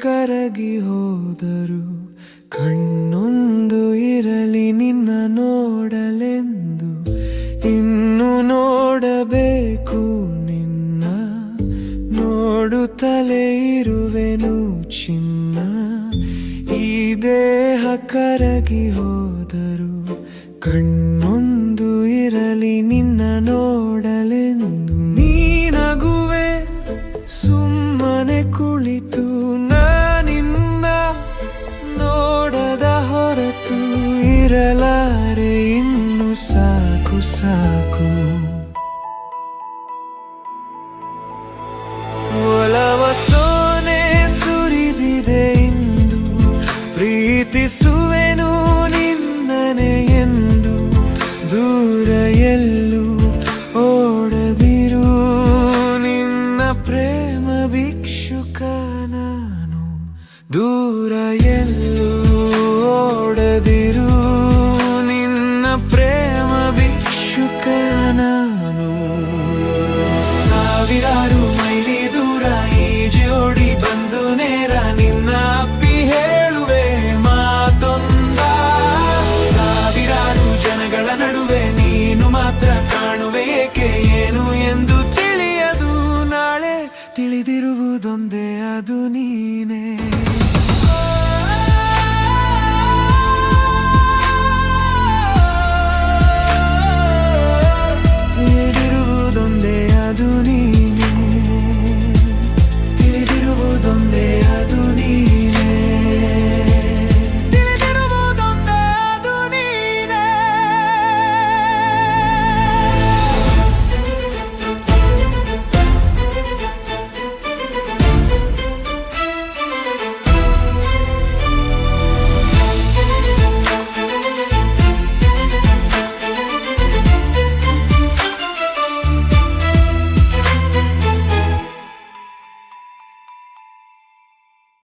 ಕರಗಿ ಹೋದರು ಕಣ್ಣೊಂದು ಇರಲಿ ನಿನ್ನ ನೋಡಲೆಂದು ಇನ್ನು ನೋಡಬೇಕು ನಿನ್ನ ನೋಡುತ್ತಲೇ ಇರುವೆನು ಚಿನ್ನ ಈ ದೇಹ ಕರಗಿ ಹೋದರು ಕಣ್ಣೊಂದು ಇರಲಿ ನಿನ್ನ ನೋಡಲೆಂದು ನೀನಗುವೆ ಸುಮ್ಮನೆ ಕುಳಿತು ನಾನಿನ್ನ ನೋಡದ ಹೊರತು ಇರಲಾರೆ ಇನ್ನು ಸಾಕು ಸಾಕು ಒಲವ ಸೋನೆ ಸುರಿದಿದೆ ಇಂದು ಪ್ರೀತಿಸುವೆನು ನಿನ್ನನೆ ಎಂದು ದೂರ ಎಲ್ಲೂ ಓಡದಿರು ನಿನ್ನ ಪ್ರೇಮ ಭಿಕ್ಷುಕ ನಾನು ದೂರ ಎಲ್ಲೂ ಓಡದಿರು ನಿನ್ನ ಪ್ರೇಮ ಭಿಕ್ಷುಕ ನಾನು ಸಾವಿರಾರು ಮೈಲಿ ದೂರ ಈ ಜೋಡಿ ಬಂದು ನೇರ ನಿನ್ನ ಅಪ್ಪಿ ಹೇಳುವೆ ಮಾತೊಂದ ಸಾವಿರಾರು ಜನಗಳ ನಡುವೆ ನೀನು ಮಾತ್ರ ಕಾಣುವೆ ಏಕೆ ಏನು ಎಂದು ತಿಳಿಯದು ನಾಳೆ ತಿಳಿದಿರುವುದೊಂದೇ ಅದು ನೀನೇ ತಿಳಿದಿರುವುದೊಂದೇ ಅದು ನೀನೇ